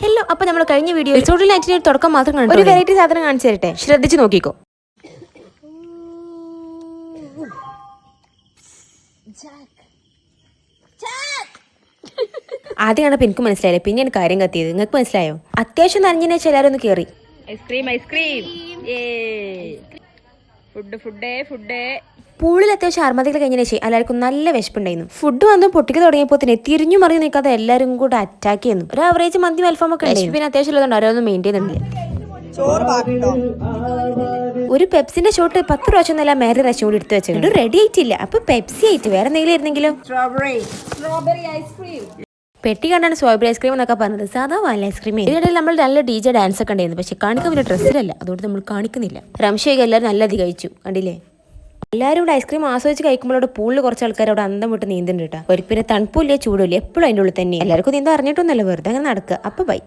Hello, അപ്പൊ നമ്മൾ കഴിഞ്ഞ വീഡിയോ റിസോർട്ടിൽ നൈറ്റിന് തുടക്കം മാത്രം കണ്ടു. ഒരു വെറൈറ്റി സാധനം കാണിച്ചു തരട്ടെ, ശ്രദ്ധിച്ചു നോക്കിക്കോ. ആദ്യം കണ്ടപ്പോൾ എനിക്ക് മനസ്സിലായില്ല, പിന്നെ എനിക്ക് കാര്യം കത്തിയത്. നിങ്ങൾക്ക് മനസ്സിലായോ? അത്യാവശ്യം നനഞ്ഞതിനെ എല്ലാവരും ഒന്ന് കയറി. പൂളിൽ അത്യാവശ്യം അർമതികൾ കഴിഞ്ഞതിന് ശേഷം എല്ലാവർക്കും നല്ല വിശപ്പുണ്ടായിരുന്നു. ഫുഡ് വന്നു പൊട്ടിക്ക് തുടങ്ങിയപ്പോൾ തന്നെ തിരിഞ്ഞു മറിഞ്ഞു നിൽക്കാതെ എല്ലാവരും കൂടെ അറ്റാക്ക് ചെയ്യുന്നു. ഒരു ആവറേജ് മന്തി അൽഫാമൊക്കെ പിന്നെ അത്യാവശ്യം ഉള്ളതുകൊണ്ട് അവരൊന്നും മെയിൻറ്റെയിൻ ചെയ്യുന്നില്ല. ഒരു പെപ്സിന്റെ ഷോട്ട് 10 പ്രാവശ്യം നല്ല മേരെ പ്രാവശ്യം കൂടി എടുത്ത് വെച്ചിട്ടുണ്ട്. റെഡി ആയിട്ടില്ല. അപ്പൊ പെപ്സി ആയിട്ട് വേറെ എന്തെങ്കിലും ആയിരുന്നെങ്കിലോ? പെട്ടി കണ്ടാണ് സ്ട്രോബെറി ഐസ്ക്രീം എന്നൊക്കെ പറഞ്ഞത്. സാധാ വാനില ഐസ്ക്രീം. ഇതിനിടയിൽ നമ്മൾ നല്ല DJ ഡാൻസ് ഒക്കെ ഉണ്ടായിരുന്നു. പക്ഷെ കാണിക്കാൻ പിന്നെ ഡ്രസ്സിലല്ല, അതുകൊണ്ട് നമ്മൾ കാണിക്കുന്നില്ല. റംഷയൊക്കെ എല്ലാവരും നല്ല അധികം കഴിച്ചു, കണ്ടില്ലേ? എല്ലാവരും ഇവിടെ ഐസ്ക്രീം ആസ്വദിച്ച് കഴിക്കുമ്പോഴോട് പൂളിൽ കുറച്ച് ആൾക്കാർ അവിടെ അന്തം വിട്ട് നീന്തുന്നുണ്ട് കേട്ടോ. ഒരു പിന്നെ തണുപ്പില്ല ചൂടില്ല, എപ്പോഴും അതിൻ്റെ ഉള്ളിൽ തന്നെ. എല്ലാവർക്കും നീന്താൻ അറിഞ്ഞിട്ടൊന്നുമല്ല, വെറുതെ അങ്ങനെ നടക്കുക. അപ്പൊ ബൈ.